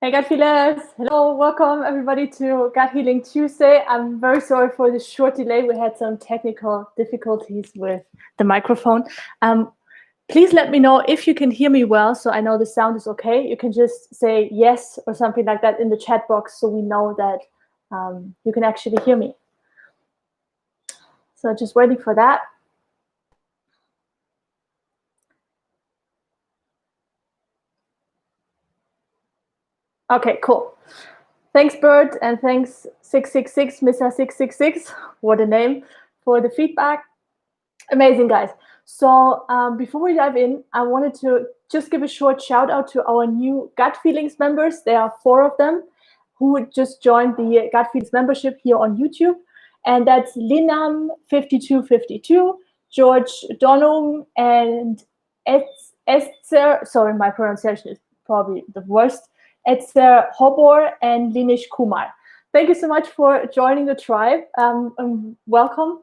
Hey gut feelers, hello, welcome everybody to Gut Healing Tuesday. I'm very sorry for the short delay. We had some technical difficulties with the microphone. Please let me know if you can hear me well, so I know the sound is okay. You can just say yes or something like that in the chat box so we know that you can actually hear me. So just waiting for that. Okay, cool. Thanks, Bert, and thanks 666, Mr. 666, what a name, for the feedback. Amazing, guys. So before we dive in, I wanted to just give a short shout out to our new Gut Feelings members. There are 4 of them who just joined the Gut Feelings membership here on YouTube. And that's Linam5252, George Donum, and Esther, sorry, my pronunciation is probably the worst, Esther Hobor and Linish Kumar. Thank you so much for joining the tribe. Welcome.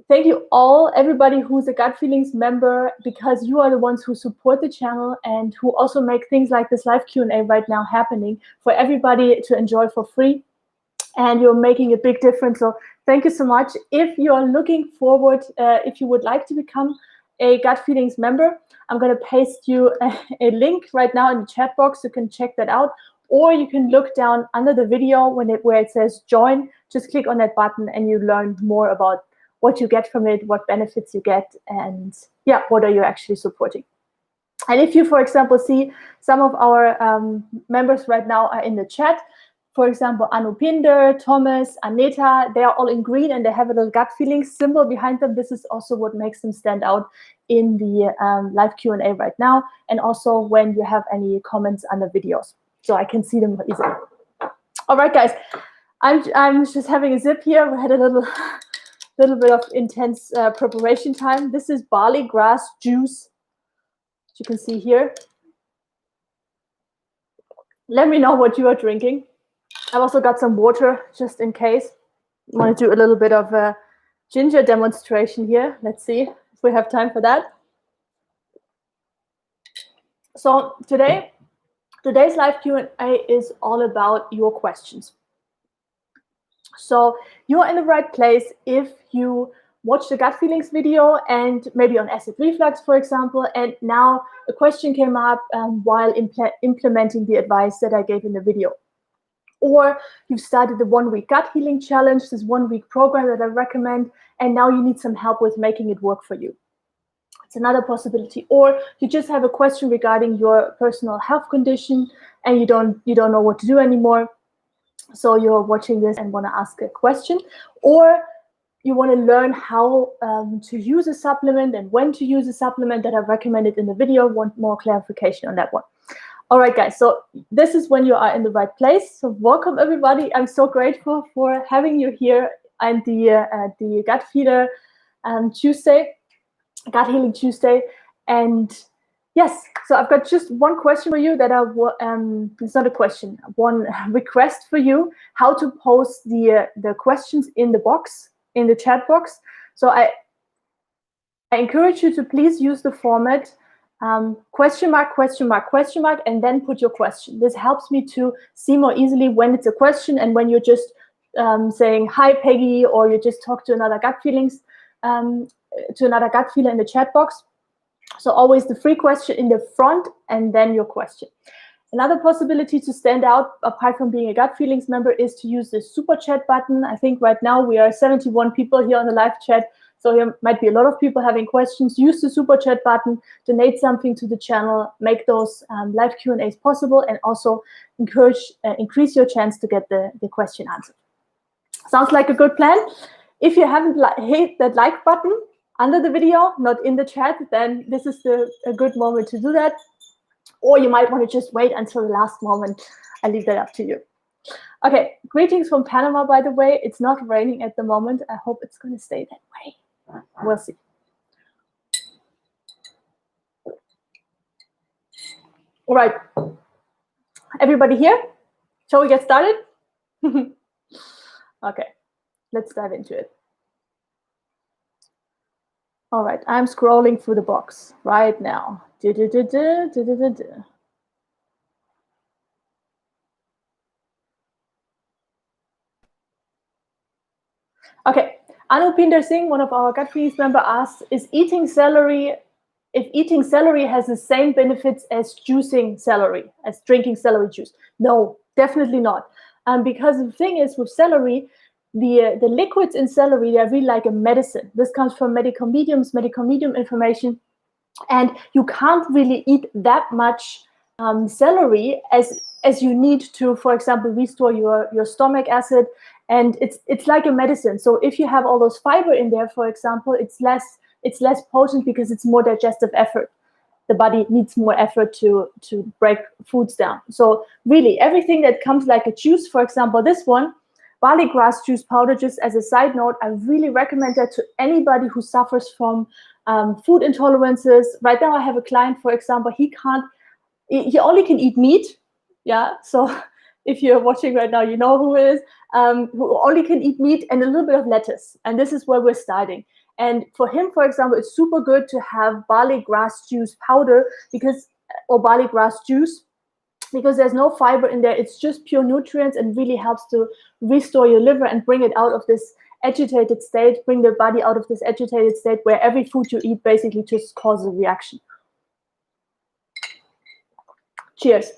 Thank you all, everybody who's a Gut Feelings member, because you are the ones who support the channel and who also make things like this live Q&A right now happening for everybody to enjoy for free. And you're making a big difference. So thank you so much. If you're looking forward, if you would like to become a Gut Feelings member, I'm going to paste you a link right now in the chat box. You can check that out. Or you can look down under the video where it says join. Just click on that button and you learn more about what you get from it, what benefits you get, and yeah, what are you actually supporting. And if you, for example, see some of our members right now are in the chat, for example, Anupinder, Thomas, Aneta, they are all in green and they have a little gut feeling symbol behind them. This is also what makes them stand out in the live Q&A right now, and also when you have any comments under videos, so I can see them easily. All right, guys, I'm just having a sip here. We had a little bit of intense preparation time. This is barley grass juice, as you can see here. Let me know what you are drinking. I've also got some water just in case. I want to do a little bit of a ginger demonstration here. Let's see if we have time for that. So today's live Q&A is all about your questions. So you're in the right place if you watch the Gut Feelings video and maybe on acid reflux, for example, and now a question came up while implementing the advice that I gave in the video. Or you've started the 1-week gut healing challenge, this 1-week program that I recommend, and now you need some help with making it work for you. It's another possibility. Or you just have a question regarding your personal health condition and you don't know what to do anymore. So you're watching this and want to ask a question, or you want to learn how to use a supplement and when to use a supplement that I recommended in the video, want more clarification on that one. All right, guys, so this is when you are in the right place. So welcome, everybody. I'm so grateful for having you here and the Gut Feeder Tuesday, Gut Healing Tuesday. And yes, so I've got just one question for you that it's not a question, one request for you, how to post the questions in the box, in the chat box. So I encourage you to please use the format question mark, question mark, question mark, and then put your question. This helps me to see more easily when it's a question and when you're just saying, hi, Peggy, or you just talk to another gut feelings, to another gut feeler in the chat box. So always the free question in the front and then your question. Another possibility to stand out, apart from being a Gut Feelings member, is to use the super chat button. I think right now we are 71 people here on the live chat. So there might be a lot of people having questions. Use the super chat button, donate something to the channel, make those live Q&As possible, and also increase your chance to get the question answered. Sounds like a good plan. If you haven't hit that like button under the video, not in the chat, then this is a good moment to do that. Or you might want to just wait until the last moment. I leave that up to you. Okay, greetings from Panama, by the way. It's not raining at the moment. I hope it's going to stay that way. We'll see. All right. Everybody here? Shall we get started? Okay, let's dive into it. All right, I'm scrolling through the box right now. Okay, Anupinder Singh, one of our gut feelings member, asked, if eating celery has the same benefits as juicing celery, as drinking celery juice? No, definitely not. Because the thing is with celery, the liquids in celery, they're really like a medicine. This comes from medical medium information, and you can't really eat that much celery as you need to, for example, restore your stomach acid. And it's like a medicine. So if you have all those fiber in there, for example, it's less potent because it's more digestive effort. The body needs more effort to break foods down. So really, everything that comes like a juice, for example, this one, barley grass juice powder, just as a side note, I really recommend that to anybody who suffers from food intolerances. Right now, I have a client, for example, he only can eat meat. Yeah, so if you're watching right now, you know who it is, who only can eat meat and a little bit of lettuce. And this is where we're starting. And for him, for example, it's super good to have barley grass juice powder or barley grass juice, because there's no fiber in there. It's just pure nutrients and really helps to restore your liver and bring it out of this agitated state, bring the body out of this agitated state where every food you eat basically just causes a reaction. Cheers.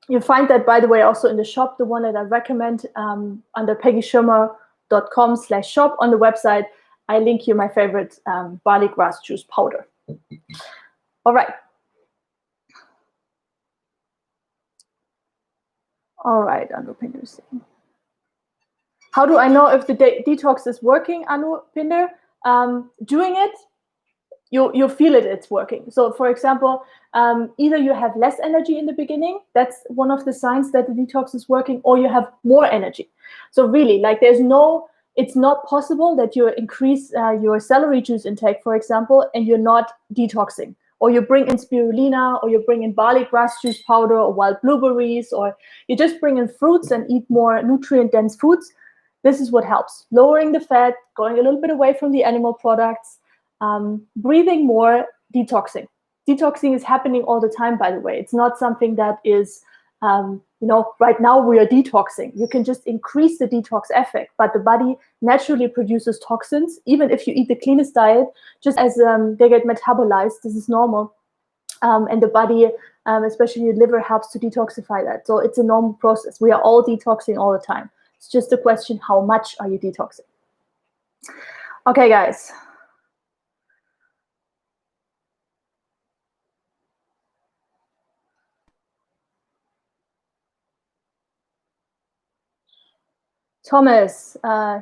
You find that, by the way, also in the shop, the one that I recommend under peggyschirmer.com/shop on the website. I link you my favorite barley grass juice powder. All right. All right, Anu Pinder. How do I know if the detox is working, Anu Pinder? Doing it, you feel it's working. So, for example, either you have less energy in the beginning, that's one of the signs that the detox is working, or you have more energy. So really, like it's not possible that you increase your celery juice intake, for example, and you're not detoxing. Or you bring in spirulina, or you bring in barley grass juice powder, or wild blueberries, or you just bring in fruits and eat more nutrient-dense foods. This is what helps. Lowering the fat, going a little bit away from the animal products, breathing more, detoxing. Detoxing is happening all the time, by the way. It's not something that is, right now we are detoxing. You can just increase the detox effect, but the body naturally produces toxins, even if you eat the cleanest diet, just as they get metabolized. This is normal. And the body, especially the liver, helps to detoxify that. So it's a normal process. We are all detoxing all the time. It's just a question, how much are you detoxing? Okay, guys. Thomas,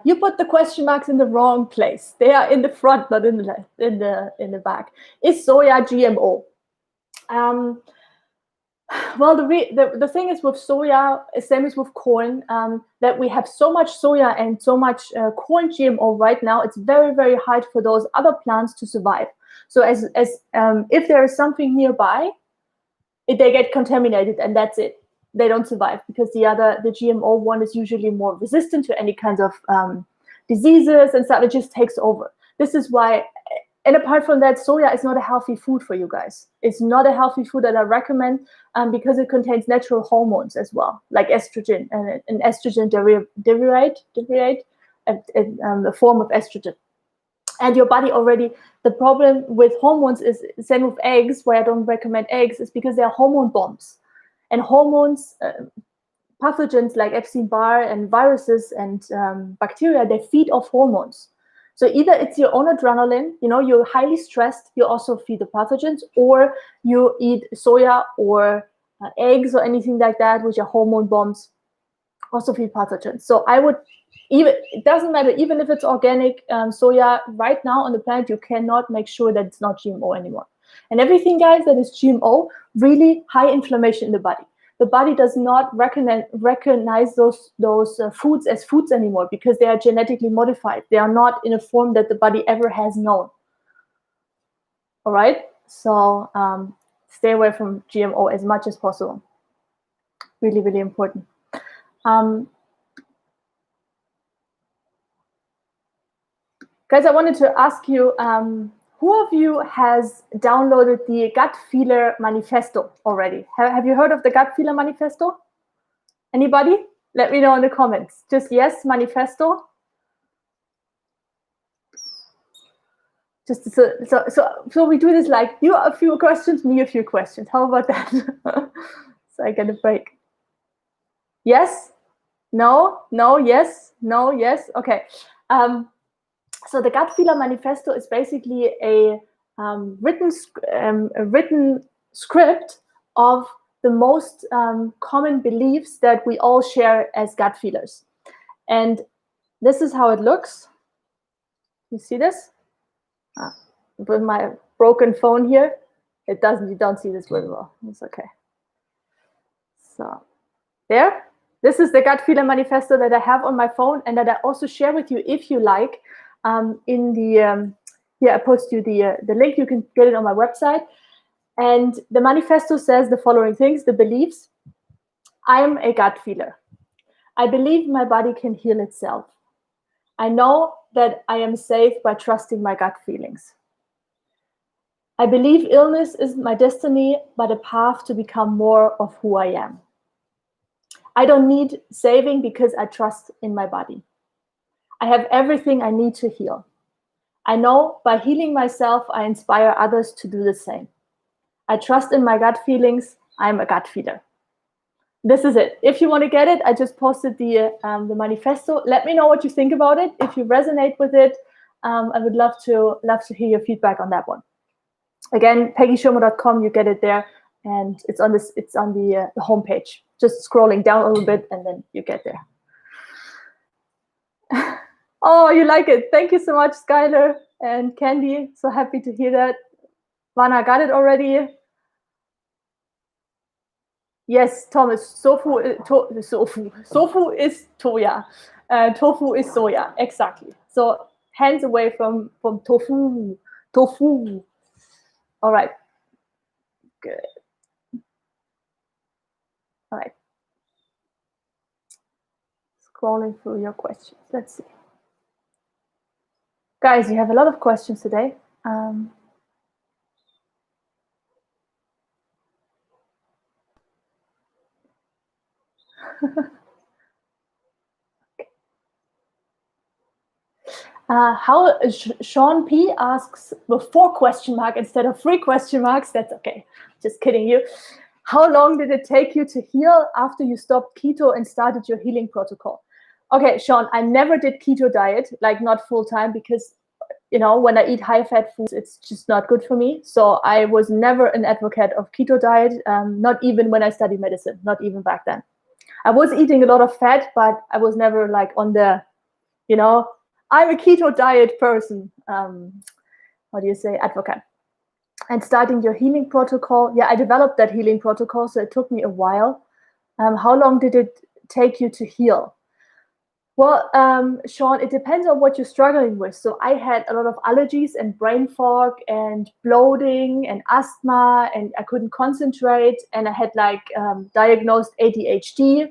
you put the question marks in the wrong place. They are in the front, not in the back. Is soya GMO? Well, the thing is with soya, same as with corn, that we have so much soya and so much corn GMO right now. It's very, very hard for those other plants to survive. So as if there is something nearby, they get contaminated, and that's it. They don't survive, because the GMO one is usually more resistant to any kinds of diseases and stuff. It just takes over. This is why, and apart from that, soya is not a healthy food for you guys. It's not a healthy food that I recommend, because it contains natural hormones as well, like estrogen and an estrogen derivate, a form of estrogen. And your body already, the problem with hormones is the same with eggs, why I don't recommend eggs, is because they're hormone bombs. And hormones, pathogens like Epstein-Barr and viruses and bacteria, they feed off hormones. So either it's your own adrenaline, you're highly stressed, you also feed the pathogens, or you eat soya or eggs or anything like that, which are hormone bombs, also feed pathogens. So it doesn't matter, even if it's organic soya, right now on the planet, you cannot make sure that it's not GMO anymore. And everything, guys, that is GMO, really high inflammation in the body. The body does not recognize those foods as foods anymore, because they are genetically modified. They are not in a form that the body ever has known. All right? So stay away from GMO as much as possible. Really, really important. Guys, I wanted to ask you, who of you has downloaded the Gut Feeler Manifesto already? Have you heard of the Gut Feeler Manifesto? Anybody? Let me know in the comments. Just yes, manifesto. Just so we do this like you a few questions, me a few questions. How about that? So I get a break. Yes, no, no, yes, no, yes. Okay. So the Gut Feeler Manifesto is basically a written script of the most common beliefs that we all share as gut feelers. And this is how it looks. You see this? With my broken phone here, it doesn't, you don't see this very well. It's okay. So there, this is the Gut Feeler Manifesto that I have on my phone and that I also share with you if you like. In the, I post you the link, you can get it on my website. And the manifesto says the following things, the beliefs. I am a gut feeler. I believe my body can heal itself. I know that I am safe by trusting my gut feelings. I believe illness isn't my destiny, but a path to become more of who I am. I don't need saving because I trust in my body. I have everything I need to heal. I know by healing myself, I inspire others to do the same. I trust in my gut feelings. I'm a gut feeler. This is it. If you want to get it, I just posted the manifesto. Let me know what you think about it. If you resonate with it, I would love to hear your feedback on that one. Again, peggyschirmer.com, you get it there, and it's on the homepage. Just scrolling down a little bit, and then you get there. Oh, you like it. Thank you so much, Skylar and Candy. So happy to hear that. Vana got it already. Yes, Thomas, tofu is soya. Tofu is soya, exactly. So hands away from tofu. Tofu. All right. Good. All right. Scrolling through your questions. Let's see. Guys, you have a lot of questions today. How Sean P asks with 4 question marks instead of 3 question marks. That's okay. Just kidding you. How long did it take you to heal after you stopped keto and started your healing protocol? Okay, Sean, I never did keto diet, like not full time, because when I eat high fat foods, it's just not good for me. So I was never an advocate of keto diet, not even when I studied medicine, not even back then. I was eating a lot of fat, but I was never like on the, I'm a keto diet person. How do you say, advocate? And starting your healing protocol. Yeah, I developed that healing protocol, so it took me a while. How long did it take you to heal? Well, Sean, it depends on what you're struggling with. So I had a lot of allergies and brain fog and bloating and asthma, and I couldn't concentrate. And I had diagnosed ADHD,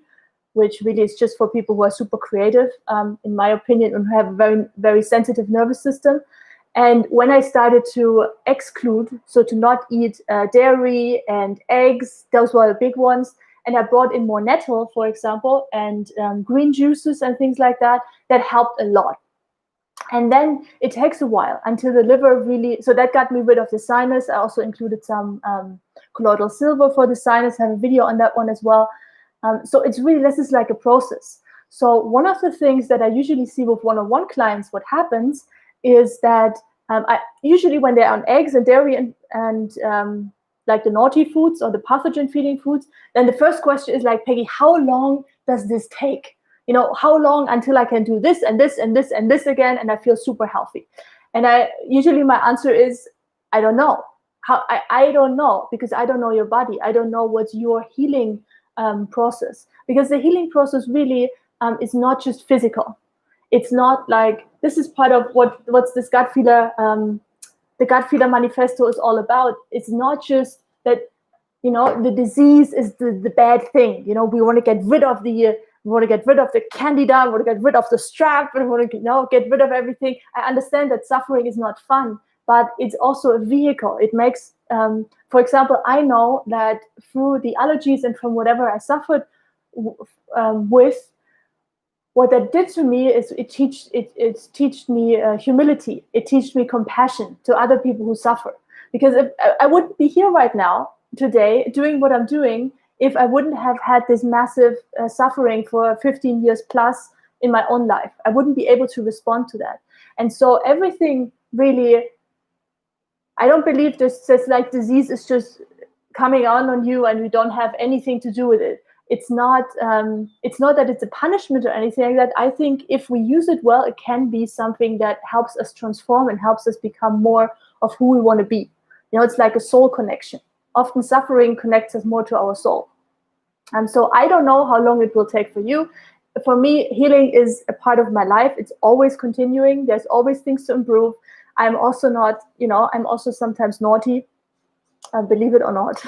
which really is just for people who are super creative, in my opinion, and who have a very, very sensitive nervous system. And when I started to exclude, so to not eat dairy and eggs, those were the big ones, and I brought in more nettle, for example, and green juices and things like that, that helped a lot. And then it takes a while until the liver really, so that got me rid of the sinus. I also included some colloidal silver for the sinus. I have a video on that one as well. So it's really, this is like a process. So one of the things that I usually see with one-on-one clients, what happens is that I usually when they're on eggs and dairy and like the naughty foods or the pathogen feeding foods, then the first question is like, Peggy, how long does this take? How long until I can do this and this and this and this again and I feel super healthy? And usually my answer is, I don't know. I don't know, because I don't know your body. I don't know what's your healing process, because the healing process really is not just physical. It's not like, this is part of what's this gut feeler, the Gut Feeler Manifesto is all about. It's not just that, the disease is the bad thing. We want to get rid of the candida, we want to get rid of the strap, and we want to get rid of everything. I understand that suffering is not fun, but it's also a vehicle. It makes, for example, I know that through the allergies and from whatever I suffered with, what that did to me is it teached me humility. It teached me compassion to other people who suffer. Because if, I wouldn't be here right now, today, doing what I'm doing, if I wouldn't have had this massive suffering for 15 years plus in my own life. I wouldn't be able to respond to that. And so everything really, I don't believe this like disease is just coming on you and we don't have anything to do with it. It's not that it's a punishment or anything like that. I think if we use it well, it can be something that helps us transform and helps us become more of who we want to be. You know, it's like a soul connection. Often suffering connects us more to our soul. So I don't know how long it will take for you. For me, healing is a part of my life. It's always continuing. There's always things to improve. I'm also not, you know, I'm also sometimes naughty, believe it or not.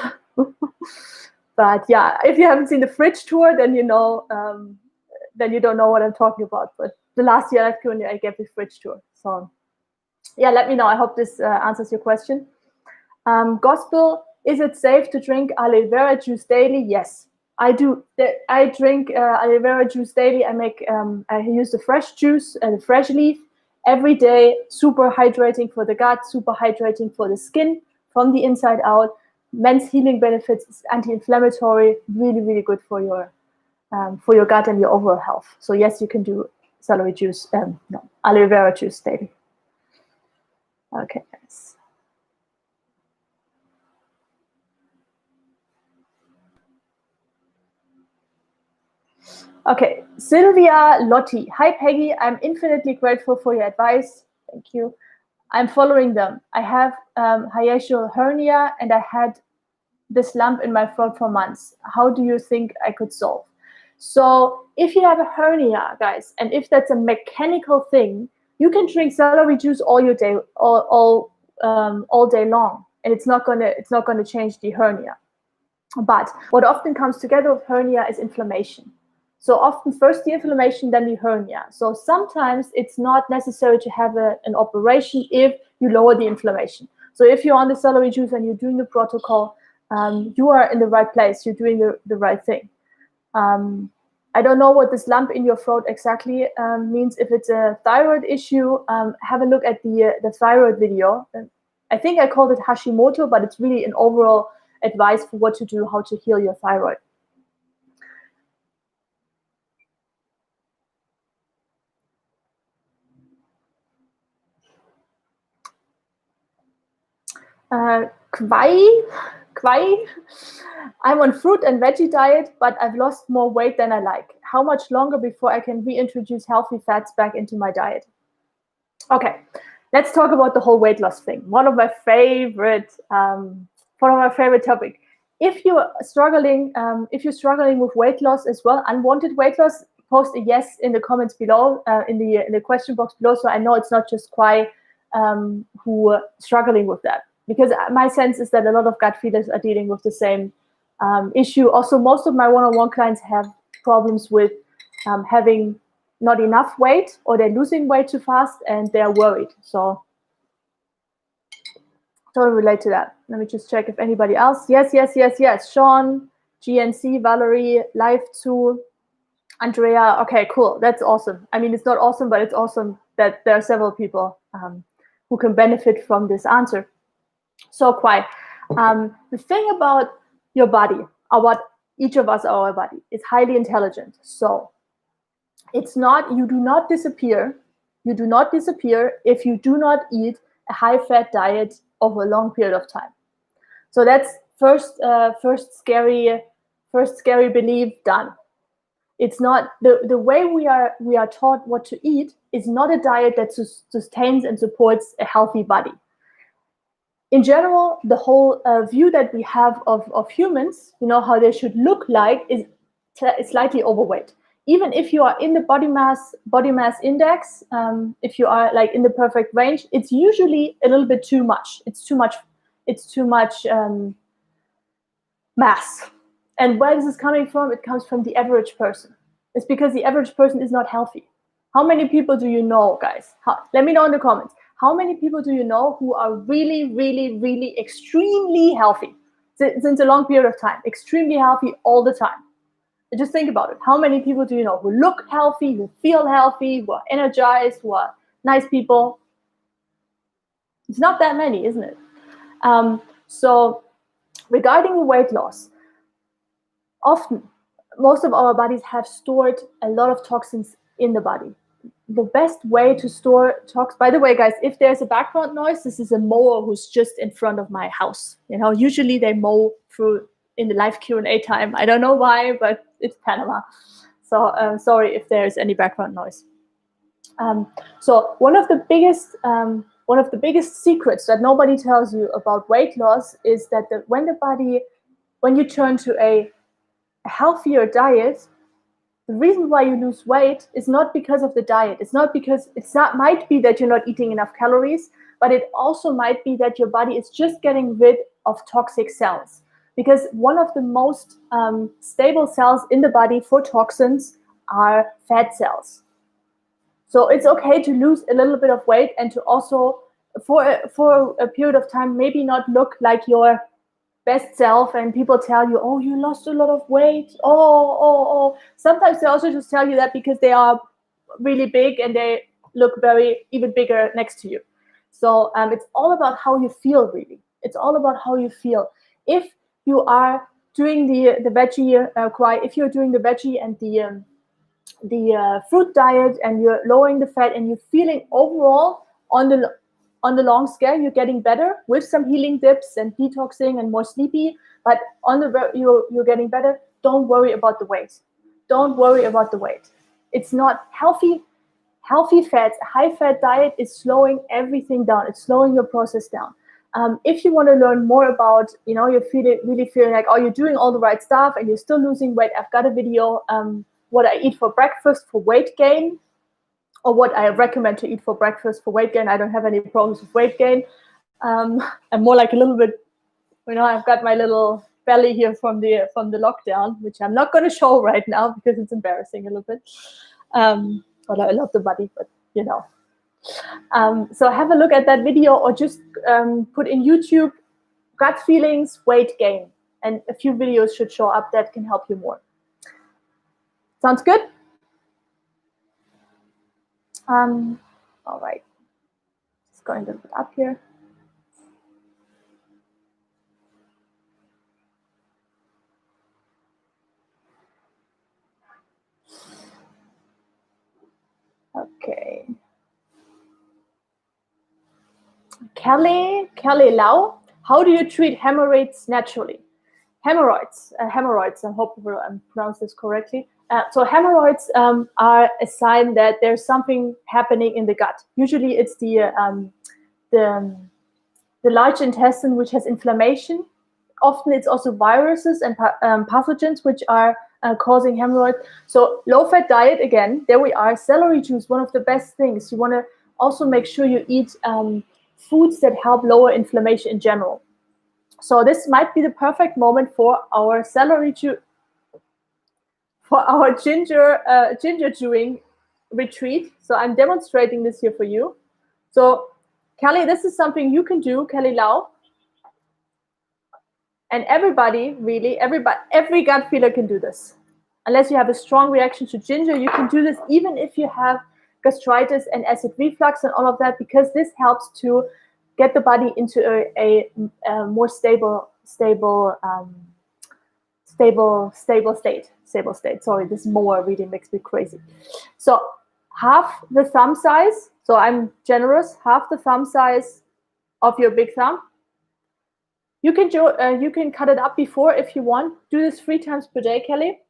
But yeah, if you haven't seen the fridge tour, then you know, then you don't know what I'm talking about. But the last year I gave the fridge tour. So yeah, let me know. I hope this answers your question. Gospel, is it safe to drink aloe vera juice daily? Yes, I do. I drink aloe vera juice daily. I use the fresh juice and the fresh leaf every day. Super hydrating for the gut, super hydrating for the skin from the inside out. Immense healing benefits. It's anti-inflammatory. Really, really good for your gut and your overall health. So yes, you can do celery juice. No, aloe vera juice daily. Okay, guys. Okay, Sylvia Lotti. Hi, Peggy. I'm infinitely grateful for your advice. Thank you. I'm following them. I have hiatal hernia and I had this lump in my throat for months. How do you think I could solve? So if you have a hernia, guys, and if that's a mechanical thing, you can drink celery juice all day long, and it's not gonna change the hernia. But what often comes together with hernia is inflammation. So often first the inflammation, then the hernia. So sometimes it's not necessary to have an operation if you lower the inflammation. So if you're on the celery juice and you're doing the protocol, you are in the right place. You're doing the right thing. I don't know what this lump in your throat exactly means. If it's a thyroid issue, have a look at the thyroid video. I think I called it Hashimoto, but it's really an overall advice for what to do, how to heal your thyroid. Kwai. I'm on fruit and veggie diet, but I've lost more weight than I like. How much longer before I can reintroduce healthy fats back into my diet? Okay, let's talk about the whole weight loss thing. One of my favorite topic. If you're struggling with weight loss as well, unwanted weight loss, post a yes in the comments below, in the question box below, so I know it's not just Kwai who are struggling with that. Because my sense is that a lot of gut feeders are dealing with the same issue. Also, most of my one-on-one clients have problems with having not enough weight, or they're losing weight too fast and they're worried. So totally relate to that. Let me just check if anybody else. Yes. Sean, GNC, Valerie, Live 2, Andrea. Okay, cool. That's awesome. I mean, it's not awesome, but it's awesome that there are several people who can benefit from this answer. So Kwai, the thing about your body, or what each of us are our body, is highly intelligent. So it's not, you do not disappear if you do not eat a high-fat diet over a long period of time. So that's first scary belief done. It's not the way we are taught what to eat is not a diet that sustains and supports a healthy body. In general, the whole view that we have of humans, you know, how they should look like, is slightly overweight. Even if you are in the body mass index, if you are like in the perfect range, it's usually a little bit too much. It's too much mass. And where this is coming from, it comes from the average person. It's because the average person is not healthy. How many people do you know, guys? Let me know in the comments. How many people do you know who are really, really, really extremely healthy since a long period of time? Extremely healthy all the time. Just think about it. How many people do you know who look healthy, who feel healthy, who are energized, who are nice people? It's not that many, isn't it? So regarding weight loss, often most of our bodies have stored a lot of toxins in the body. The best way to store toxins, by the way, guys, if there's a background noise, this is a mower who's just in front of my house. You know, usually they mow through in the live Q&A time. I don't know why, but it's Panama. So sorry if there's any background noise. So one of the biggest secrets that nobody tells you about weight loss is that when you turn to a healthier diet, the reason why you lose weight is not because of the diet. Might be that you're not eating enough calories, but it also might be that your body is just getting rid of toxic cells. Because one of the most stable cells in the body for toxins are fat cells. So it's okay to lose a little bit of weight and to also, for a period of time, maybe not look like your best self, and people tell you, oh, you lost a lot of weight. Oh. Sometimes they also just tell you that because they are really big and they look even bigger next to you. So it's all about how you feel, really. It's all about how you feel. If you are doing the veggie if you're doing the veggie and the fruit diet, and you're lowering the fat, and you're feeling overall on the long scale, you're getting better with some healing dips and detoxing and more sleepy, but you're getting better. Don't worry about the weight. Don't worry about the weight. It's not healthy. Healthy fats, high fat diet is slowing everything down. It's slowing your process down. If you want to learn more about, you're really feeling like, oh, you're doing all the right stuff and you're still losing weight, I've got a video, what I eat for breakfast for weight gain, or what I recommend to eat for breakfast for weight gain. I don't have any problems with weight gain. I'm more like a little bit, I've got my little belly here from the lockdown, which I'm not going to show right now because it's embarrassing a little bit. But I love the body, but so have a look at that video, or just put in YouTube gut feelings, weight gain, and a few videos should show up that can help you more. Sounds good? All right. Just going a little bit up here. Okay. Kelly Lau, how do you treat hemorrhoids naturally? Hemorrhoids, I hope I pronounced this correctly. So hemorrhoids are a sign that there's something happening in the gut. Usually it's the large intestine which has inflammation. Often it's also viruses and pathogens which are causing hemorrhoids. So low-fat diet, again, there we are. Celery juice, one of the best things. You want to also make sure you eat foods that help lower inflammation in general. So this might be the perfect moment for our celery juice, for our ginger chewing retreat. So I'm demonstrating this here for you. So Kelly, this is something you can do, Kelly Lau. And everybody, really, every gut feeler can do this. Unless you have a strong reaction to ginger, you can do this even if you have gastritis and acid reflux and all of that, because this helps to get the body into a more stable state. Sorry, this mower really makes me crazy. So half the thumb size, so I'm generous, half the thumb size of your big thumb. You can cut it up before if you want. Do this 3 times per day, Kelly.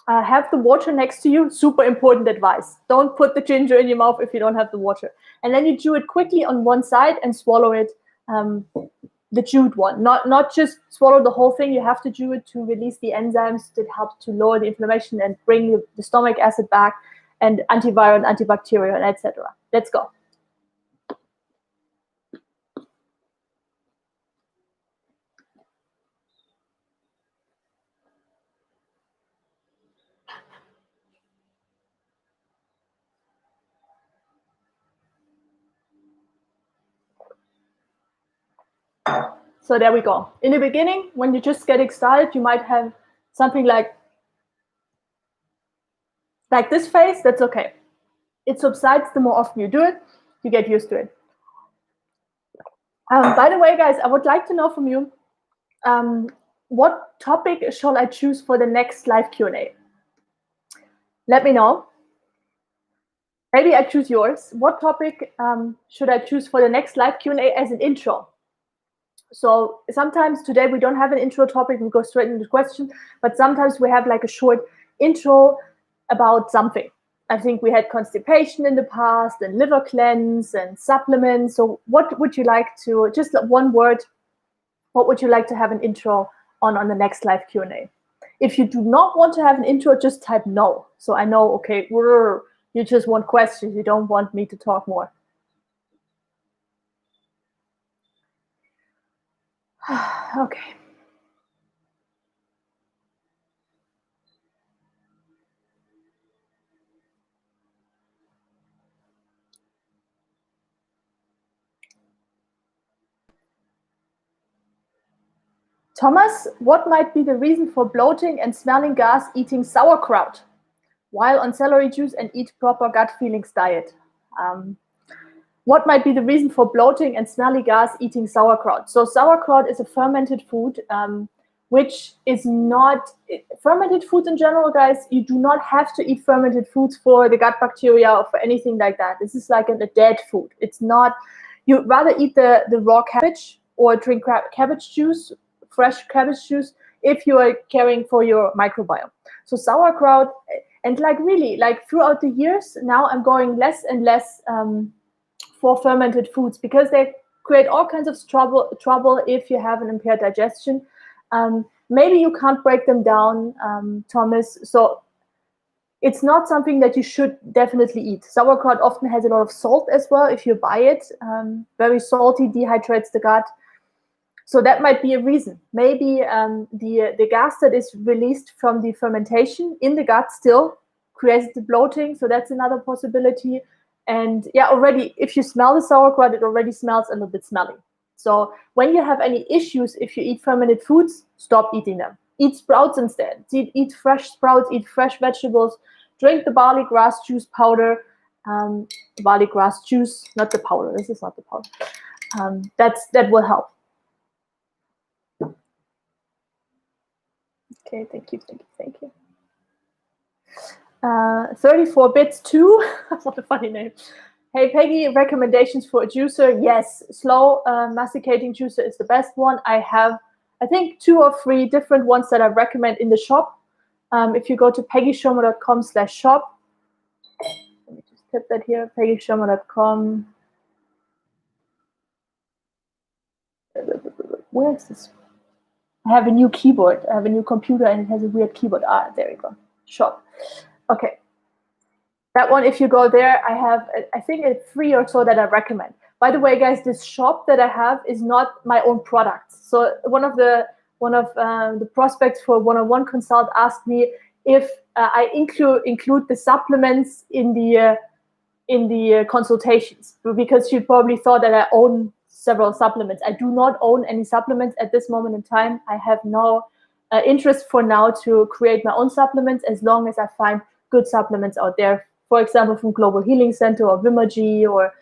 Have the water next to you. Super important advice. Don't put the ginger in your mouth if you don't have the water. And then you chew it quickly on one side and swallow it, the chewed one. Not just swallow the whole thing. You have to chew it to release the enzymes that help to lower the inflammation and bring the stomach acid back, and antiviral, antibacterial, and etc. Let's go. So there we go. In the beginning, when you're just getting started, you might have something like Like this phase, that's okay. It subsides the more often you do it, you get used to it. By the way, guys, I would like to know from you, what topic shall I choose for the next live Q&A? Let me know. Maybe I choose yours. What topic should I choose for the next live Q&A as an intro? So sometimes today we don't have an intro topic, we go straight into the question, but sometimes we have like a short intro about something. I think we had constipation in the past and liver cleanse and supplements. So what would you like to, just one word, what would you like to have an intro on the next live Q&A? If you do not want to have an intro, just type no. So I know, okay, you just want questions, you don't want me to talk more. Okay. Thomas, what might be the reason for bloating and smelling gas eating sauerkraut while on celery juice and eat proper gut feelings diet? What might be the reason for bloating and smelly gas eating sauerkraut? So sauerkraut is a fermented food, which is not, fermented foods in general, guys, you do not have to eat fermented foods for the gut bacteria or for anything like that. This is like a dead food. It's not, you'd rather eat the raw cabbage or drink cabbage juice, fresh cabbage juice, if you are caring for your microbiome. So sauerkraut, and like really, like throughout the years, now I'm going less and less for fermented foods because they create all kinds of trouble if you have an impaired digestion. Maybe you can't break them down, Thomas. So it's not something that you should definitely eat. Sauerkraut often has a lot of salt as well if you buy it. Very salty, dehydrates the gut. So that might be a reason. Maybe the gas that is released from the fermentation in the gut still creates the bloating. So that's another possibility. And yeah, already, if you smell the sauerkraut, it already smells a little bit smelly. So when you have any issues, if you eat fermented foods, stop eating them. Eat sprouts instead. Eat fresh sprouts, eat fresh vegetables. Drink the barley grass juice powder. Barley grass juice, not the powder. This is not the powder. That will help. Okay, thank you. 34 bits too. What a funny name. Hey Peggy, recommendations for a juicer? Yes, slow masticating juicer is the best one. I have, I think, 2 or 3 different ones that I recommend in the shop. If you go to peggyschirmer.com/shop, let me just tip that here, peggyschirmer.com. Where is this? I have a new keyboard. I have a new computer and it has a weird keyboard. There we go. Shop. Okay. That one, if you go there, I have, I think, 3 or so that I recommend. By the way, guys, this shop that I have is not my own product. So one of the prospects for one-on-one consult asked me if I include the supplements in the consultations, because she probably thought that I own several supplements. I do not own any supplements at this moment in time. I have no interest for now to create my own supplements, as long as I find good supplements out there. For example, from Global Healing Center or Vimergy or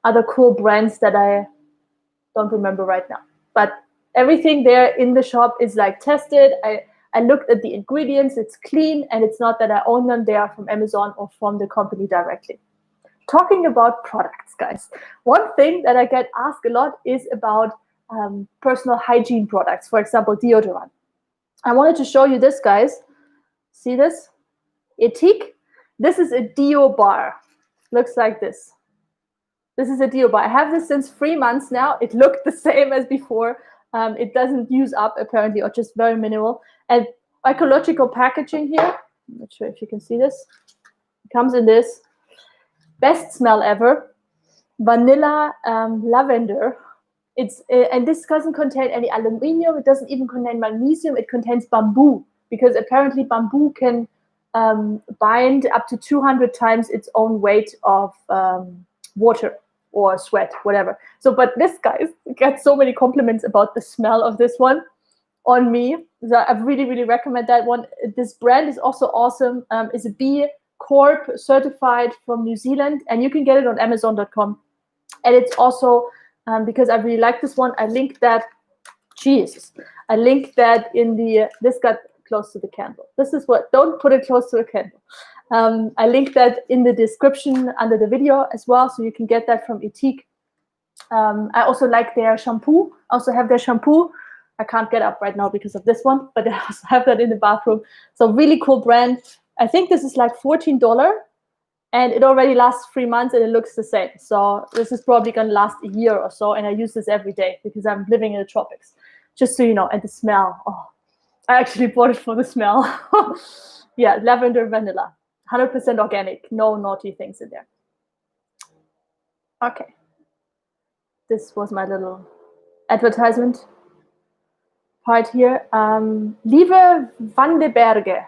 other cool brands that I don't remember right now. But everything there in the shop is like tested. I looked at the ingredients, it's clean, and it's not that I own them. They are from Amazon or from the company directly. Talking about products, guys, one thing that I get asked a lot is about personal hygiene products, for example, deodorant. I wanted to show you this, guys. See this? ETHIQUE. This is a Deo bar. Looks like this. This is a Deo bar. I have this since 3 months now. It looked the same as before. It doesn't use up, apparently, or just very minimal. And ecological packaging here. I'm not sure if you can see this. It comes in this. Best smell ever. Vanilla lavender. And this doesn't contain any aluminium. It doesn't even contain magnesium. It contains bamboo, because apparently bamboo can bind up to 200 times its own weight of water or sweat, whatever. So, but this, guys, gets so many compliments about the smell of this one. on me. So I really, really recommend that one. This brand is also awesome. It's a B Corp certified from New Zealand, and you can get it on Amazon.com. And it's also, because I really like this one, I linked that. Jesus, I linked that in the, this got close to the candle. This is what, don't put it close to the candle. I linked that in the description under the video as well, so you can get that from ETHIQUE. I also like their shampoo. I also have their shampoo. I can't get up right now because of this one, but I also have that in the bathroom. So really cool brand. I think this is like $14, and it already lasts 3 months and it looks the same. So this is probably going to last a year or so, and I use this every day because I'm living in the tropics. Just so you know, and the smell. Oh, I actually bought it for the smell. Yeah, lavender vanilla. 100% organic. No naughty things in there. Okay. This was my little advertisement part here. Lieve van de Berge.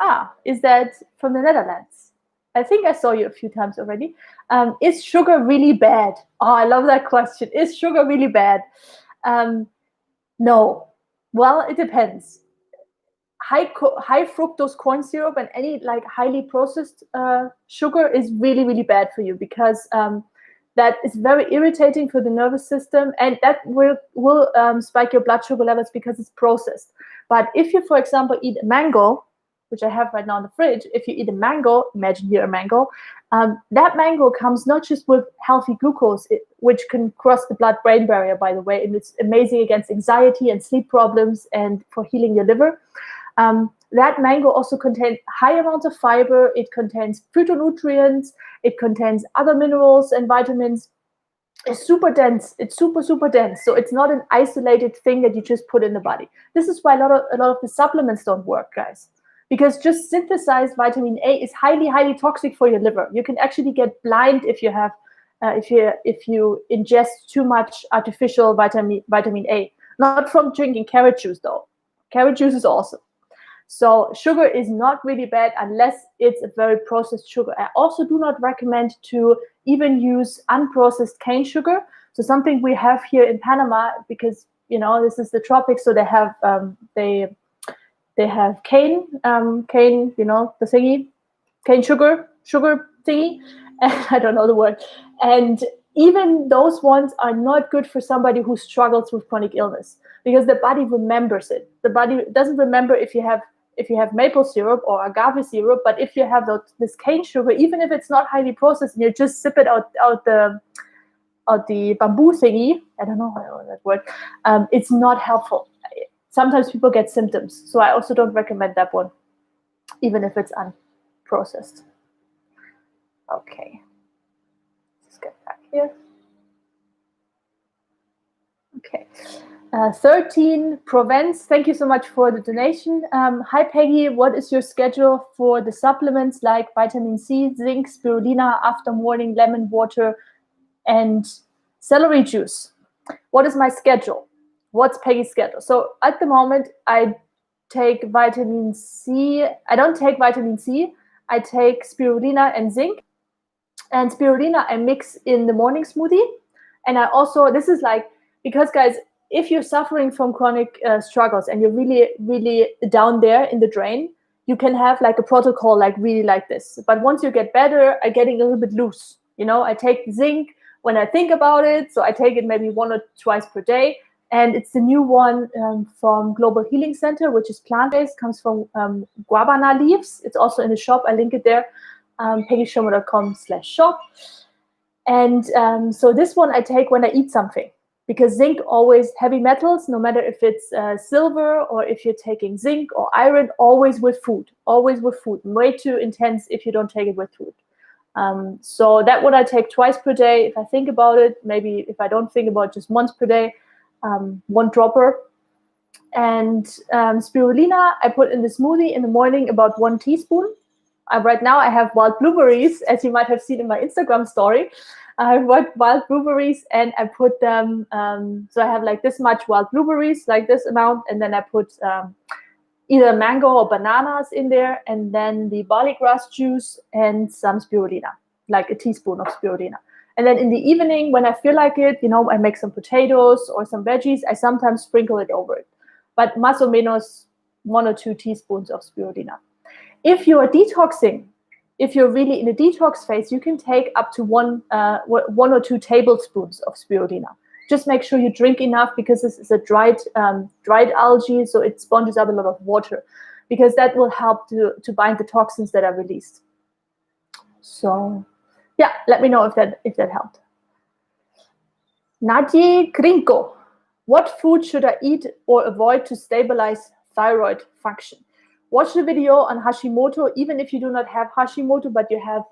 Ah, is that from the Netherlands? I think I saw you a few times already. Is sugar really bad? Oh, I love that question. Is sugar really bad? No. Well, it depends. High fructose corn syrup and any like highly processed sugar is really, really bad for you, because that is very irritating for the nervous system, and that will spike your blood sugar levels because it's processed. But if you, for example, eat a mango, which I have right now in the fridge, if you eat a mango, imagine here a mango, that mango comes not just with healthy glucose, which can cross the blood-brain barrier, by the way, and it's amazing against anxiety and sleep problems and for healing your liver. That mango also contains high amounts of fiber. It contains phytonutrients. It contains other minerals and vitamins. It's super dense. It's super, super dense. So it's not an isolated thing that you just put in the body. This is why a lot of the supplements don't work, guys. Because just synthesized vitamin A is highly, highly toxic for your liver. You can actually get blind if you have, if you ingest too much artificial vitamin A. Not from drinking carrot juice though. Carrot juice is awesome. So sugar is not really bad unless it's a very processed sugar. I also do not recommend to even use unprocessed cane sugar. So something we have here in Panama, because you know this is the tropics, so they have they have cane, you know, the thingy, cane sugar thingy, and I don't know the word. And even those ones are not good for somebody who struggles with chronic illness, because the body remembers it. The body doesn't remember if you have maple syrup or agave syrup, but if you have this cane sugar, even if it's not highly processed, and you just sip it out the bamboo thingy, I don't know that word, it's not helpful. Sometimes people get symptoms, so I also don't recommend that one, even if it's unprocessed. Okay, let's get back here. Okay, 13 Provence, thank you so much for the donation. Hi Peggy, what is your schedule for the supplements like vitamin C, zinc, spirulina, after morning lemon water, and celery juice? What is my schedule? What's Peggy's schedule? So at the moment, I take vitamin C. I don't take vitamin C. I take spirulina and zinc. And spirulina I mix in the morning smoothie. And I also, this is like, because guys, if you're suffering from chronic struggles and you're really, really down there in the drain, you can have like a protocol like really like this. But once you get better, I'm getting a little bit loose. You know, I take zinc when I think about it. So I take it maybe 1 or twice per day. And it's the new one from Global Healing Center, which is plant-based, comes from guavana leaves. It's also in the shop. I link it there, peggyschirmer.com/shop. And so this one I take when I eat something, because zinc always, heavy metals, no matter if it's silver or if you're taking zinc or iron, always with food, way too intense if you don't take it with food. So that one I take twice per day. If I think about it, maybe if I don't think about it, just once per day. 1 dropper. And spirulina I put in the smoothie in the morning, about 1 teaspoon. Right now I have wild blueberries, as you might have seen in my Instagram story. I have wild blueberries, and I put them, so I have like this much wild blueberries, like this amount, and then I put either mango or bananas in there, and then the barley grass juice and some spirulina, like a teaspoon of spirulina. And then in the evening, when I feel like it, you know, I make some potatoes or some veggies. I sometimes sprinkle it over it. but más o menos 1 or 2 teaspoons of spirulina. If you are detoxing, if you're really in a detox phase, you can take up to 1 or 2 tablespoons of spirulina. Just make sure you drink enough, because this is a dried algae, so it sponges up a lot of water, because that will help to bind the toxins that are released. So yeah, let me know if that helped. Nadie Grinko, what food should I eat or avoid to stabilize thyroid function? Watch the video on Hashimoto, even if you do not have Hashimoto, but you have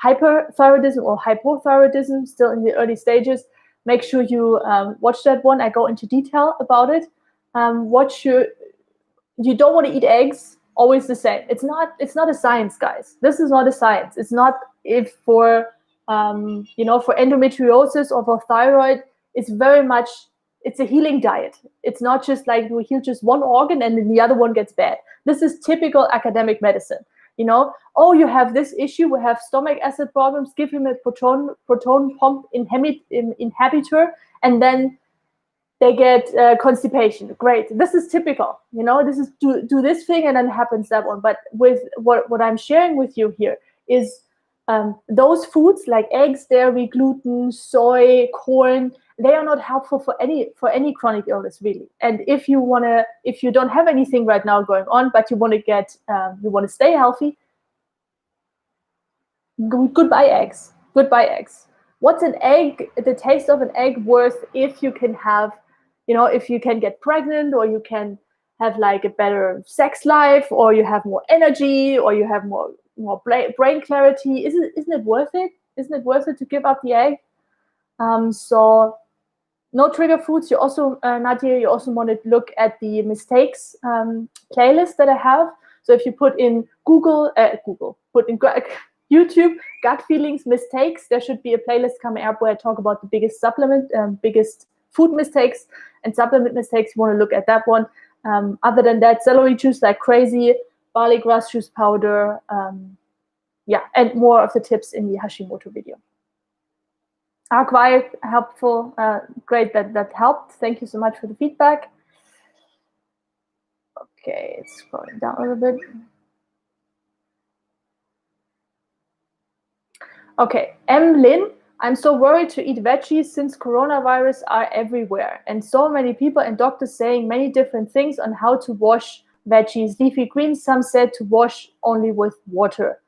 hyperthyroidism or hypothyroidism still in the early stages. Make sure you watch that one. I go into detail about it. You don't want to eat eggs, always the same. It's not a science, guys. This is not a science. It's not for for endometriosis or for thyroid. It's very much, it's a healing diet. It's not just like we heal just one organ and then the other one gets bad. This is typical academic medicine. Oh, you have this issue, we have stomach acid problems, give him a proton pump inhibitor, and then they get constipation. Great. This is typical. This is do this thing and then happens that one. But with what I'm sharing with you here is those foods like eggs, dairy, gluten, soy, corn, they are not helpful for any chronic illness, really. And if you don't have anything right now going on, but you want to stay healthy, goodbye eggs. Goodbye eggs. What's an egg? The taste of an egg worth if you can have, if you can get pregnant, or you can have like a better sex life, or you have more energy, or you have more brain clarity? Isn't it worth it? Isn't it worth it to give up the egg? So no trigger foods. You also, Nadia, you also want to look at the mistakes playlist that I have. So if you put in put in YouTube, gut feelings, mistakes, there should be a playlist coming up where I talk about the biggest food mistakes and supplement mistakes. You want to look at that one. Other than that, celery juice like crazy, barley grass juice powder, and more of the tips in the Hashimoto video. Quite helpful. Great that helped. Thank you so much for the feedback. Okay, it's scrolling down a little bit. Okay, M. Lin, I'm so worried to eat veggies since coronavirus are everywhere, and so many people and doctors saying many different things on how to wash veggies. Leafy greens, some said to wash only with water.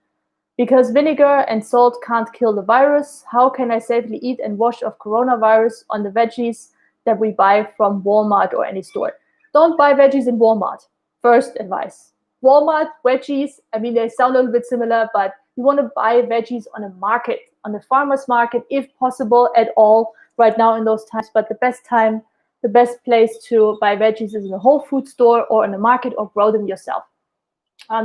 Because vinegar and salt can't kill the virus, how can I safely eat and wash off coronavirus on the veggies that we buy from Walmart or any store? Don't buy veggies in Walmart. First advice. Walmart, veggies, I mean, they sound a little bit similar, but you want to buy veggies on a market, on the farmer's market, if possible at all, right now in those times. But the best place to buy veggies is in a whole food store or in a market, or grow them yourself.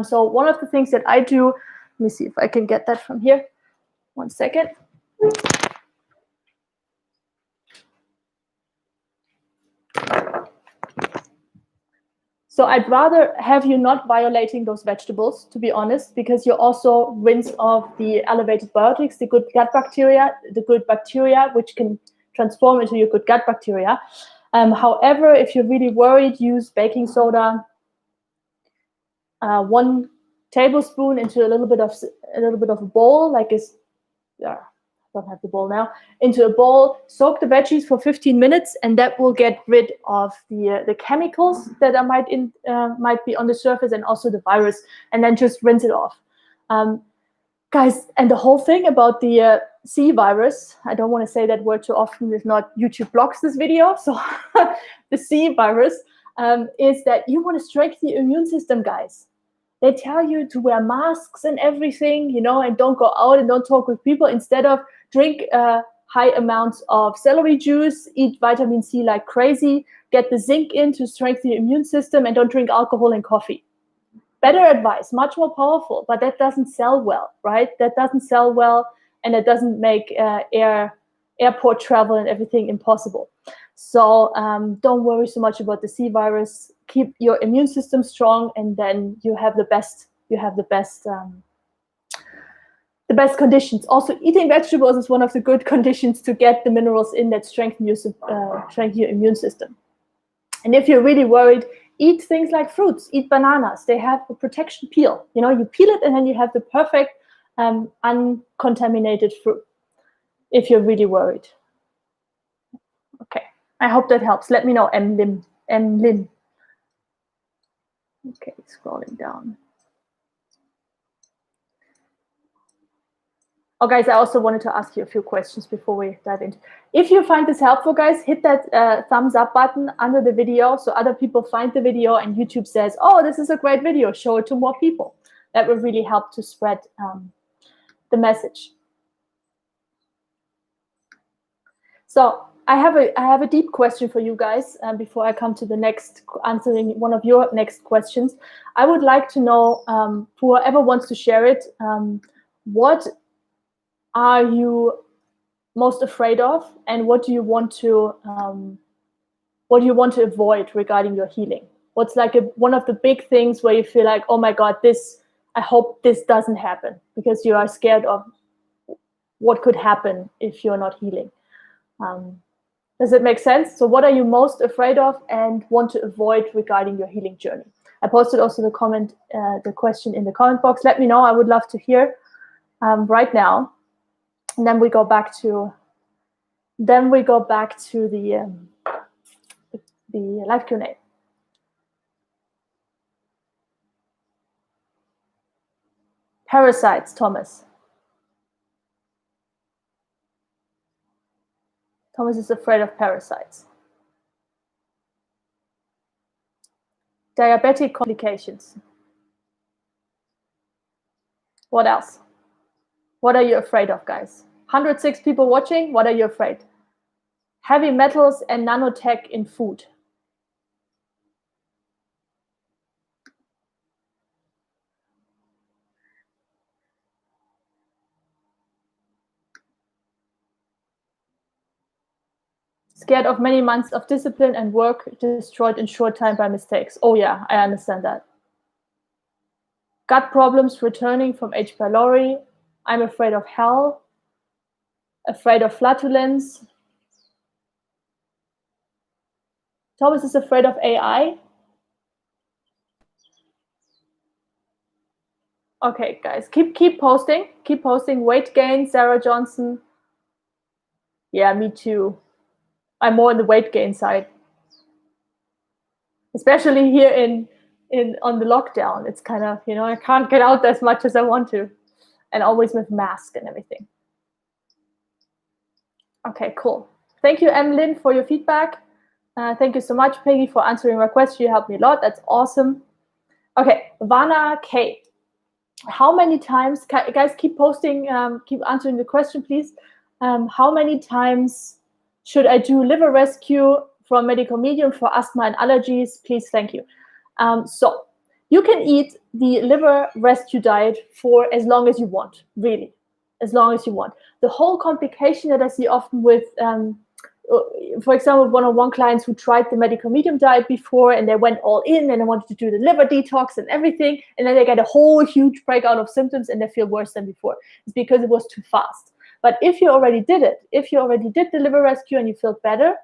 So one of the things that I do, let me see if I can get that from here. 1 second. So I'd rather have you not violating those vegetables, to be honest, because you also rinse off the elevated biotics, the good gut bacteria, which can transform into your good gut bacteria. However, if you're really worried, use baking soda, 1 tablespoon into a little bit of a bowl, like this. I don't have the bowl now. Into a bowl, soak the veggies for 15 minutes, and that will get rid of the chemicals that might be on the surface, and also the virus. And then just rinse it off, guys. And the whole thing about the C virus, I don't want to say that word too often, if not YouTube blocks this video. So the C virus is that you want to strengthen the immune system, guys. They tell you to wear masks and everything, and don't go out and don't talk with people. Instead of drink high amounts of celery juice, eat vitamin C like crazy, get the zinc in to strengthen the immune system, and don't drink alcohol and coffee. Better advice, much more powerful, but that doesn't sell well, right? That doesn't sell well, and it doesn't make airport travel and everything impossible. So don't worry so much about the C virus. Keep your immune system strong, and then you have the best conditions. Also, eating vegetables is one of the good conditions to get the minerals in that strengthen your immune system. And if you're really worried, eat things like fruits, eat bananas. They have a protection peel. You know, you peel it and then you have the perfect uncontaminated fruit if you're really worried. Okay, I hope that helps. Let me know, M. Lim. Okay, scrolling down. Oh, guys, I also wanted to ask you a few questions before we dive into. If you find this helpful, guys, hit that thumbs up button under the video so other people find the video and YouTube says, oh, this is a great video, show it to more people. That will really help to spread the message. So I have a deep question for you guys before I come to the next, answering one of your next questions. I would like to know, whoever wants to share it, what are you most afraid of, and what do you want to avoid regarding your healing? What's like one of the big things where you feel like, oh my God, I hope this doesn't happen, because you are scared of what could happen if you're not healing. Does it make sense? So what are you most afraid of and want to avoid regarding your healing journey? I posted also the question in the comment box. Let me know. I would love to hear right now. And then we go back to the live Q&A. Parasites, Thomas. Thomas is afraid of parasites. Diabetic complications. What else? What are you afraid of, guys? 106 people watching. What are you afraid? Heavy metals and nanotech in food. Scared of many months of discipline and work destroyed in short time by mistakes. Oh yeah, I understand that. Gut problems returning from H. pylori. I'm afraid of hell. Afraid of flatulence. Thomas is afraid of AI. Okay, guys, keep posting. Keep posting. Weight gain, Sarah Johnson. Yeah, me too. I'm more on the weight gain side. Especially here on the lockdown. It's kind of, you know, I can't get out as much as I want to. And always with mask and everything. Okay, cool. Thank you, Emlyn, for your feedback. Thank you so much, Peggy, for answering my question. You helped me a lot. That's awesome. Okay, Vana K. How many times, guys, keep posting, keep answering the question, please. How many times should I do liver rescue from medical medium for asthma and allergies? Please, thank you. So you can eat the liver rescue diet for as long as you want, really, as long as you want. The whole complication that I see often with, for example, one-on-one clients who tried the medical medium diet before and they went all in and they wanted to do the liver detox and everything, and then they get a whole huge breakout of symptoms and they feel worse than before. It's because it was too fast. But if you already did it, if you already did the liver rescue and you feel better,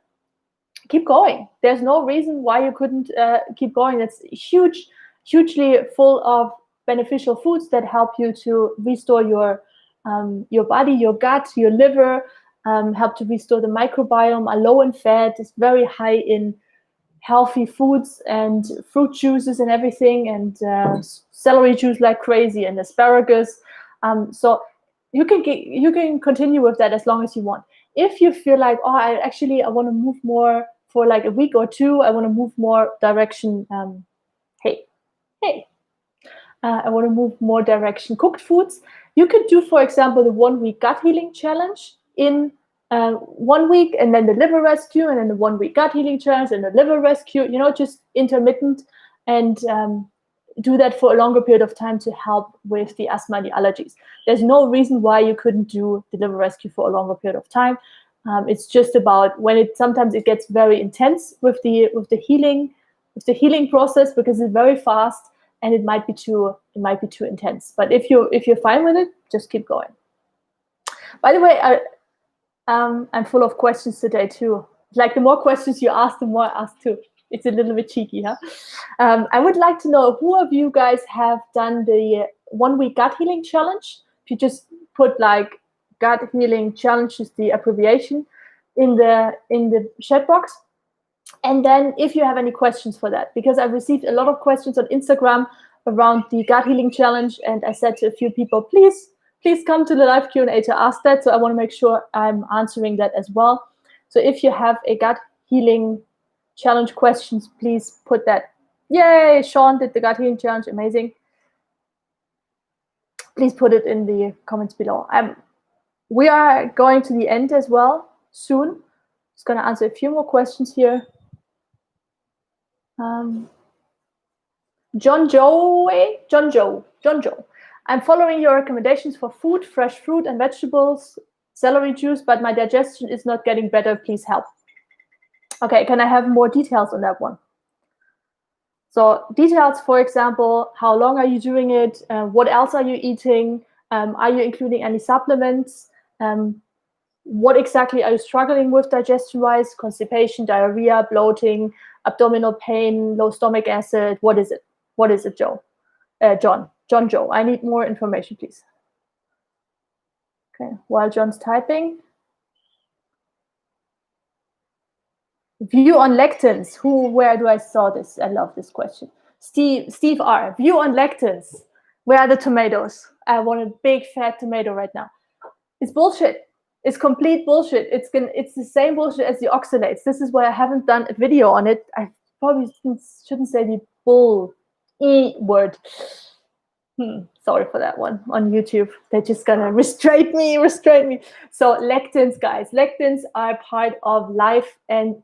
keep going. There's no reason why you couldn't keep going. It's hugely full of beneficial foods that help you to restore your body, your gut, your liver, help to restore the microbiome, are low in fat, is very high in healthy foods and fruit juices and everything, and celery juice like crazy, and asparagus. So you can continue with that as long as you want. If you feel like, oh, I want to move more for like a week or two, I want to move more direction. I want to move more direction cooked foods. You could do, for example, the 1 week gut healing challenge in 1 week, and then the liver rescue, and then the 1 week gut healing challenge and the liver rescue, you know, just intermittent, and do that for a longer period of time to help with the asthma and the allergies. There's no reason why you couldn't do the liver rescue for a longer period of time. It's just about when sometimes it gets very intense with the healing process, because it's very fast and it might be too intense. But if you're fine with it, just keep going. By the way, I'm full of questions today too. Like the more questions you ask, the more I ask too. It's a little bit cheeky, huh? I would like to know who of you guys have done the 1 week gut healing challenge. If you just put like gut healing challenge is the abbreviation in the chat box. And then if you have any questions for that, because I've received a lot of questions on Instagram around the gut healing challenge, and I said to a few people, please come to the live Q&A to ask that. So I want to make sure I'm answering that as well. So if you have a gut healing challenge questions, please put that. Yay, Sean did the gut healing challenge, amazing. Please put it in the comments below. We are going to the end as well soon. Just going to answer a few more questions here. John Joe. I'm following your recommendations for food, fresh fruit and vegetables, celery juice, but my digestion is not getting better. Please help. Okay, can I have more details on that one? So details, for example, how long are you doing it? What else are you eating? Are you including any supplements? What exactly are you struggling with digestion-wise? Constipation, diarrhea, bloating, abdominal pain, low stomach acid? What is it? What is it, Joe? John Joe. I need more information, please. Okay, while John's typing. View on lectins. Where do I saw this? I love this question. Steve R. View on lectins. Where are the tomatoes? I want a big fat tomato right now. It's bullshit. It's complete bullshit. It's the same bullshit as the oxalates. This is why I haven't done a video on it. I probably shouldn't say the bull word. Sorry for that one on YouTube. They're just gonna restrain me. So lectins, guys, lectins are part of life, and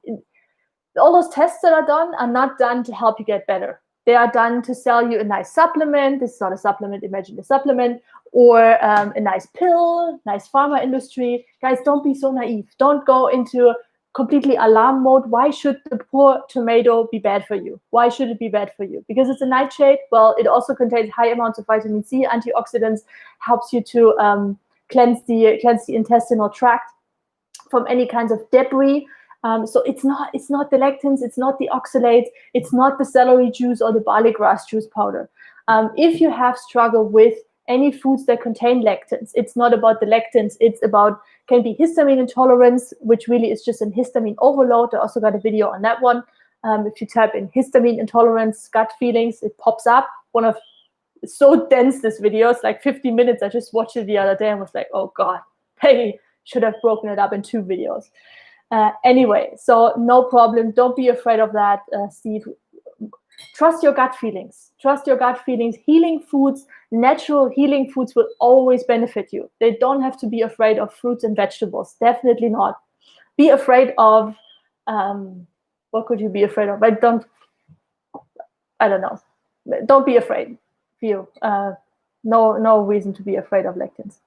all those tests that are done are not done to help you get better. They are done to sell you a nice supplement. This is not a supplement, imagine a supplement, or a nice pill, nice pharma industry. Guys, don't be so naive. Don't go into completely alarm mode. Why should the poor tomato be bad for you? Why should it be bad for you? Because it's a nightshade. Well, it also contains high amounts of vitamin C, antioxidants, helps you to cleanse the intestinal tract from any kinds of debris. So it's not the lectins, it's not the oxalates, it's not the celery juice or the barley grass juice powder. If you have struggled with any foods that contain lectins, it's not about the lectins, it's about, can be histamine intolerance, which really is just an histamine overload. I also got a video on that one. If you type in histamine intolerance, gut feelings, it pops up. It's so dense, this video, it's like 50 minutes. I just watched it the other day and was like, oh God, Peggy should have broken it up in 2 videos. Anyway, so no problem. Don't be afraid of that, Steve. Trust your gut feelings. Trust your gut feelings. Healing foods, natural healing foods will always benefit you. They don't have to be afraid of fruits and vegetables. Definitely not. Be afraid of, what could you be afraid of? I don't know. Don't be afraid. No reason to be afraid of lectins.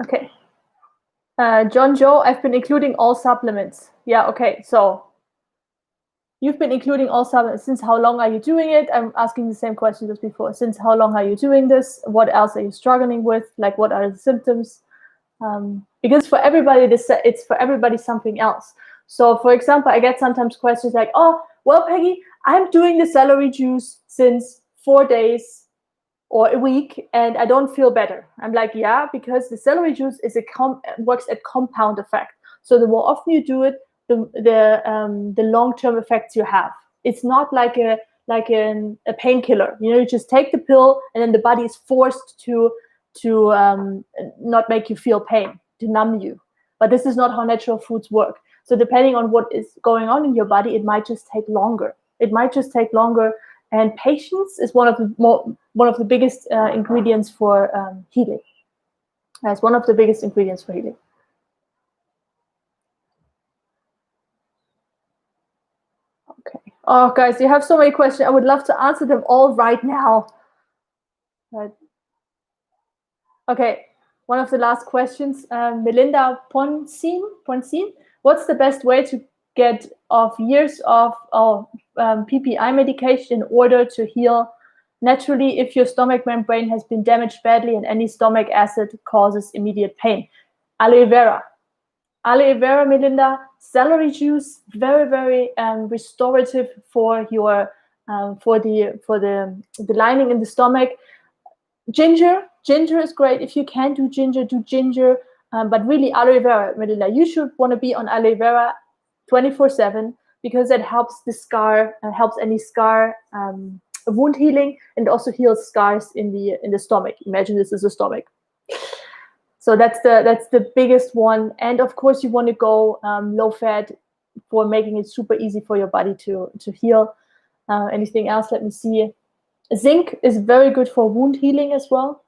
Okay. John Joe, I've been including all supplements. Yeah, okay. So you've been including all supplements. Since how long are you doing it? I'm asking the same questions as before. Since how long are you doing this? What else are you struggling with? Like, what are the symptoms? Because for everybody, it's for everybody something else. So, for example, I get sometimes questions like, oh, well, Peggy, I'm doing the celery juice since 4 days or a week, and I don't feel better. I'm like, yeah, because the celery juice is works at compound effect. So the more often you do it, the long-term effects you have. It's not like a painkiller. You know, you just take the pill, and then the body is forced to not make you feel pain, to numb you. But this is not how natural foods work. So depending on what is going on in your body, it might just take longer. And patience is one of the biggest ingredients for healing. It's one of the biggest ingredients for healing. Okay. Oh, guys, you have so many questions. I would love to answer them all right now. But, okay. One of the last questions, Melinda Ponsin what's the best way to get off years of PPI medication in order to heal naturally if your stomach membrane has been damaged badly and any stomach acid causes immediate pain? Aloe vera. Aloe vera, Melinda, celery juice, very, very restorative for your for the lining in the stomach. Ginger is great. If you can do ginger. But really, aloe vera, Melinda, you should want to be on aloe vera 24/7 because it helps the scar, helps any scar wound healing, and also heals scars in the stomach. Imagine this is a stomach. So that's the biggest one. And of course, you want to go low fat for making it super easy for your body to heal. Anything else? Let me see. Zinc is very good for wound healing as well.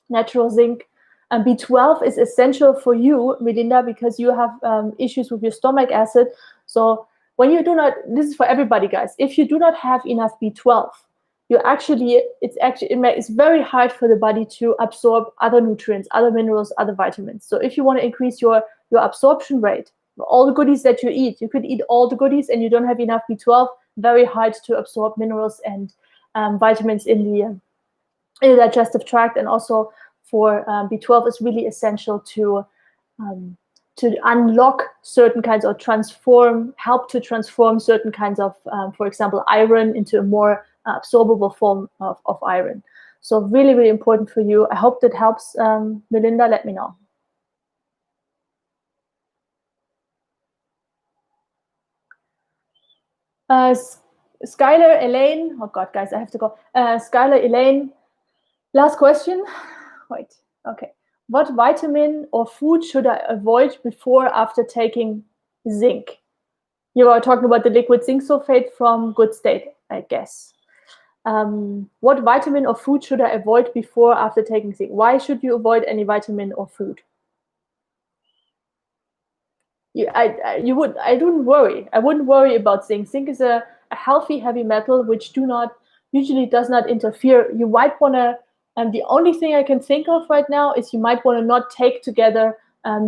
Natural zinc. And B12 is essential for you, Melinda, because you have issues with your stomach acid. So when you do not, this is for everybody, guys. If you do not have enough B12, it's very hard for the body to absorb other nutrients, other minerals, other vitamins. So if you want to increase your absorption rate, all the goodies that you eat, you could eat all the goodies and you don't have enough B12, very hard to absorb minerals and vitamins in the digestive tract. And also for B12 is really essential to unlock certain kinds or help to transform certain kinds of, for example, iron into a more absorbable form of iron. So really, really important for you. I hope that helps, Melinda. Let me know. Skylar Elaine, oh God, guys, I have to go. Skylar Elaine, last question. Wait, okay. What vitamin or food should I avoid before or after taking zinc? You are talking about the liquid zinc sulfate from Good State, I guess. What vitamin or food should I avoid before or after taking zinc? Why should you avoid any vitamin or food? I wouldn't worry. I wouldn't worry about zinc. Zinc is a healthy heavy metal which usually does not interfere. You might want to, and the only thing I can think of right now is you might want to not take together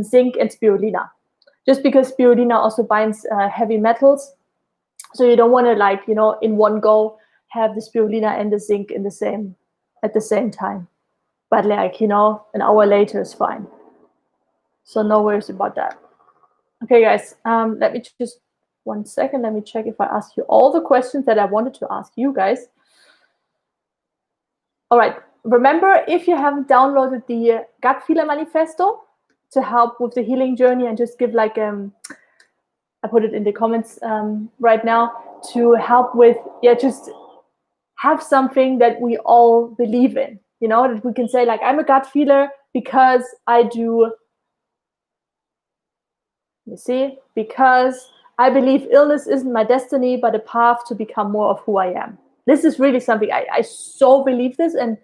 zinc and spirulina, just because spirulina also binds heavy metals. So you don't want to in one go have the spirulina and the zinc at the same time. But an hour later is fine. So no worries about that. Okay, guys, let me just 1 second. Let me check if I asked you all the questions that I wanted to ask you guys. All right. Remember, if you haven't downloaded the Gut Feeler Manifesto to help with the healing journey, and just give I put it in the comments right now, to help with, just have something that we all believe in, that we can say I'm a gut feeler because I do, because I believe illness isn't my destiny, but a path to become more of who I am. This is really something I so believe this. And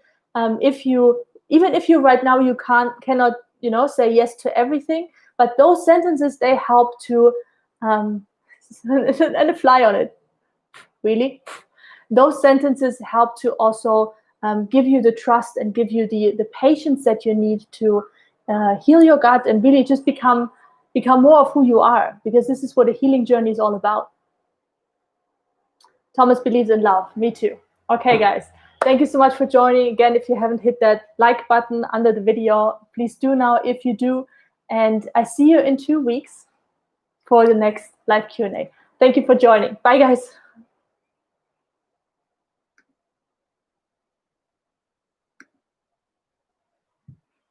even if you right now, you cannot, say yes to everything, but those sentences, they help to, and a fly on it, really. Those sentences help to also give you the trust and give you the patience that you need to heal your gut and really just become more of who you are, because this is what the healing journey is all about. Thomas believes in love. Me too. Okay, guys. Thank you so much for joining. Again, if you haven't hit that like button under the video, please do now if you do. And I see you in 2 weeks for the next live Q&A. Thank you for joining. Bye, guys.